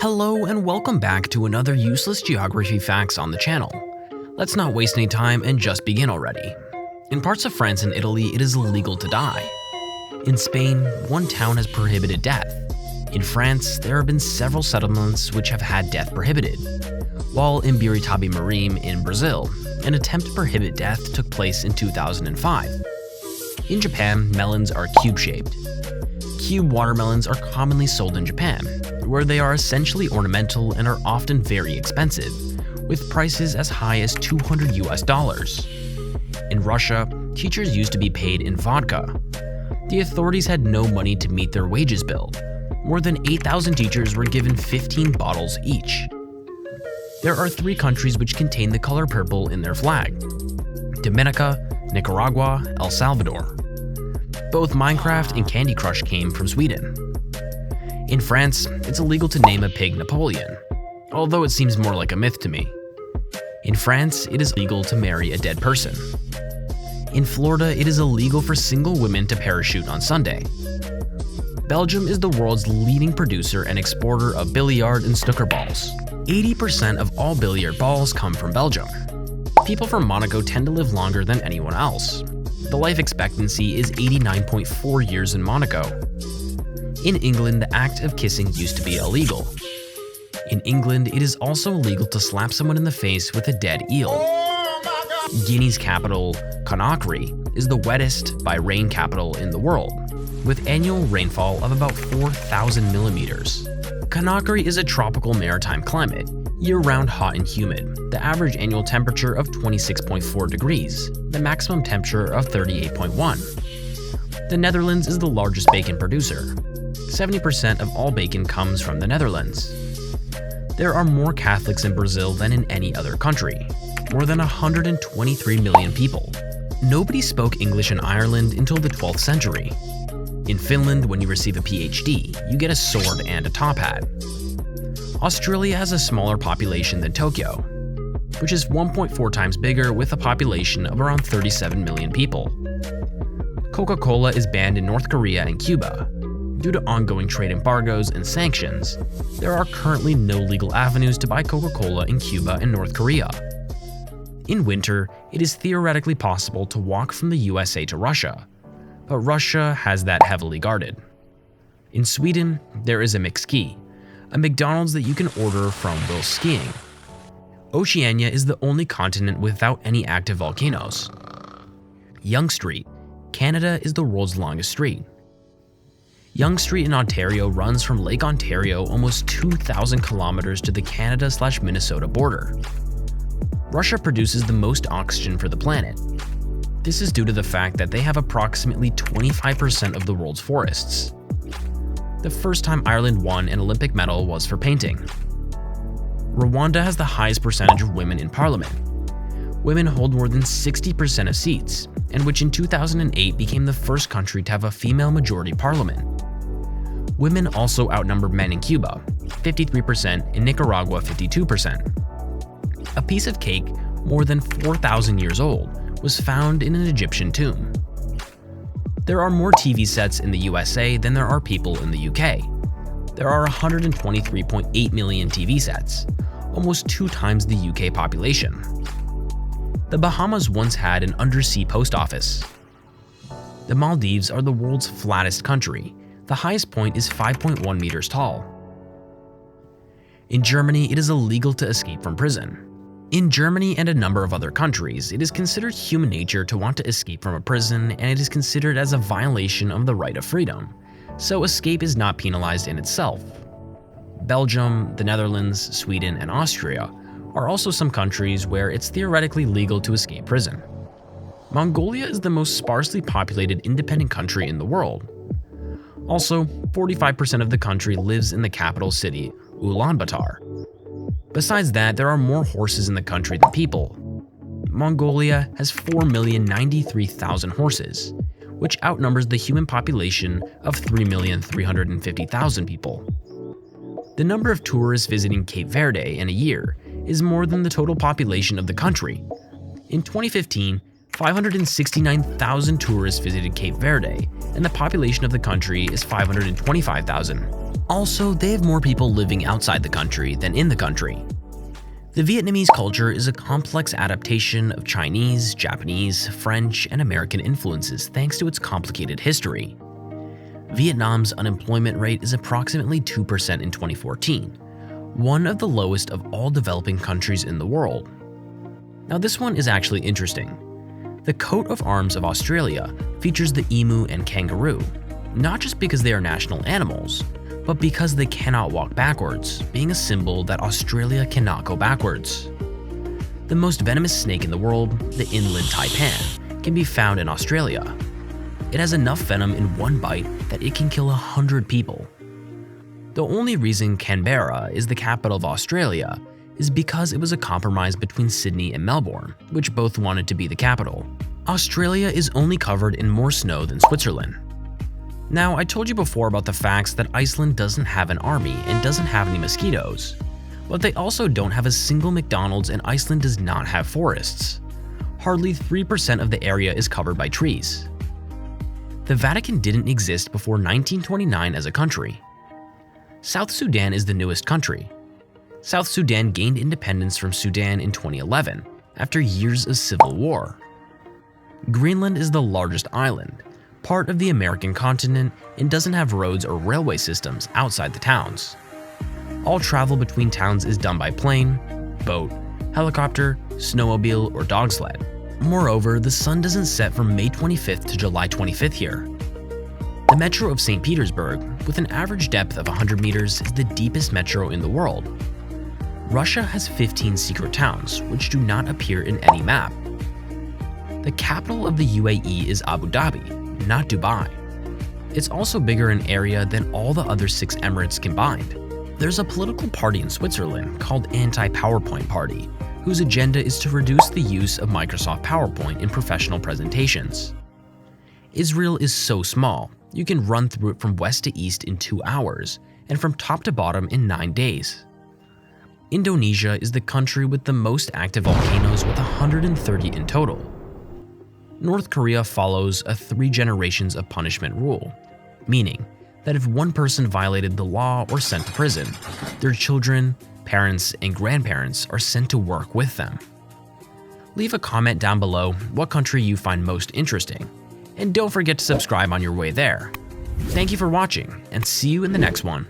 Hello and welcome back to another useless geography facts on the channel. Let's not waste any time and just begin already. In parts of France and Italy, it is illegal to die. In Spain, one town has prohibited death. In France, there have been several settlements which have had death prohibited. While in Biritiba Mirim in Brazil, an attempt to prohibit death took place in 2005. In Japan, melons are cube-shaped. Cube watermelons are commonly sold in Japan, where they are essentially ornamental and are often very expensive, with prices as high as $200 US. In Russia, teachers used to be paid in vodka. The authorities had no money to meet their wages bill. More than 8,000 teachers were given 15 bottles each. There are 3 countries which contain the color purple in their flag: Dominica, Nicaragua, El Salvador. Both Minecraft and Candy Crush came from Sweden. In France, it's illegal to name a pig Napoleon, although it seems more like a myth to me. In France, it is legal to marry a dead person. In Florida, it is illegal for single women to parachute on Sunday. Belgium is the world's leading producer and exporter of billiard and snooker balls. 80% of all billiard balls come from Belgium. People from Monaco tend to live longer than anyone else. The life expectancy is 89.4 years in Monaco. In England, the act of kissing used to be illegal. In England, it is also illegal to slap someone in the face with a dead eel. Guinea's capital, Conakry, is the wettest by rain capital in the world, with annual rainfall of about 4,000 millimeters. Conakry is a tropical maritime climate, year-round hot and humid, the average annual temperature of 26.4 degrees, the maximum temperature of 38.1. The Netherlands is the largest bacon producer. 70% of all bacon comes from the Netherlands. There are more Catholics in Brazil than in any other country, more than 123 million people. Nobody spoke English in Ireland until the 12th century. In Finland, when you receive a PhD, you get a sword and a top hat. Australia has a smaller population than Tokyo, which is 1.4 times bigger with a population of around 37 million people. Coca-Cola is banned in North Korea and Cuba. Due to ongoing trade embargoes and sanctions, there are currently no legal avenues to buy Coca-Cola in Cuba and North Korea. In winter, it is theoretically possible to walk from the USA to Russia, but Russia has that heavily guarded. In Sweden, there is a McSki, a McDonald's that you can order from while skiing. Oceania is the only continent without any active volcanoes. Yonge Street, Canada is the world's longest street. Yonge Street in Ontario runs from Lake Ontario almost 2,000 kilometers to the Canada/Minnesota border. Russia produces the most oxygen for the planet. This is due to the fact that they have approximately 25% of the world's forests. The first time Ireland won an Olympic medal was for painting. Rwanda has the highest percentage of women in parliament. Women hold more than 60% of seats, and which in 2008 became the first country to have a female majority parliament. Women also outnumber men in Cuba, 53%, and Nicaragua, 52%. A piece of cake more than 4,000 years old was found in an Egyptian tomb. There are more TV sets in the USA than there are people in the UK. There are 123.8 million TV sets, almost 2 times the UK population. The Bahamas once had an undersea post office. The Maldives are the world's flattest country. The highest point is 5.1 meters tall. In Germany, it is illegal to escape from prison. In Germany and a number of other countries, it is considered human nature to want to escape from a prison, and it is considered as a violation of the right of freedom, so escape is not penalized in itself. Belgium, the Netherlands, Sweden, and Austria are also some countries where it's theoretically legal to escape prison. Mongolia is the most sparsely populated independent country in the world. Also, 45% of the country lives in the capital city, Ulaanbaatar. Besides that, there are more horses in the country than people. Mongolia has 4,093,000 horses, which outnumbers the human population of 3,350,000 people. The number of tourists visiting Cape Verde in a year is more than the total population of the country. In 2015, 569,000 tourists visited Cape Verde, and the population of the country is 525,000. Also, they have more people living outside the country than in the country. The Vietnamese culture is a complex adaptation of Chinese, Japanese, French, and American influences thanks to its complicated history. Vietnam's unemployment rate is approximately 2% in 2014, one of the lowest of all developing countries in the world. Now this one is actually interesting. The coat of arms of Australia features the emu and kangaroo, not just because they are national animals, but because they cannot walk backwards, being a symbol that Australia cannot go backwards. The most venomous snake in the world, the inland taipan, can be found in Australia. It has enough venom in one bite that it can kill 100 people. The only reason Canberra is the capital of Australia is because it was a compromise between Sydney and Melbourne, which both wanted to be the capital. Australia is only covered in more snow than Switzerland. Now, I told you before about the facts that Iceland doesn't have an army and doesn't have any mosquitoes, but they also don't have a single McDonald's and Iceland does not have forests. Hardly 3% of the area is covered by trees. The Vatican didn't exist before 1929 as a country. South Sudan is the newest country. South Sudan gained independence from Sudan in 2011 after years of civil war. Greenland is the largest island, part of the American continent, and doesn't have roads or railway systems outside the towns. All travel between towns is done by plane, boat, helicopter, snowmobile, or dog sled. Moreover, the sun doesn't set from May 25th to July 25th here. The Metro of St. Petersburg, with an average depth of 100 meters, is the deepest metro in the world. Russia has 15 secret towns, which do not appear in any map. The capital of the UAE is Abu Dhabi, not Dubai. It's also bigger in area than all the other 6 emirates combined. There's a political party in Switzerland called Anti-PowerPoint Party, whose agenda is to reduce the use of Microsoft PowerPoint in professional presentations. Israel is so small, you can run through it from west to east in 2 hours, and from top to bottom in 9 days. Indonesia is the country with the most active volcanoes with 130 in total. North Korea follows a 3 generations of punishment rule, meaning that if one person violated the law or sent to prison, their children, parents, and grandparents are sent to work with them. Leave a comment down below what country you find most interesting, and don't forget to subscribe on your way there. Thank you for watching, and see you in the next one.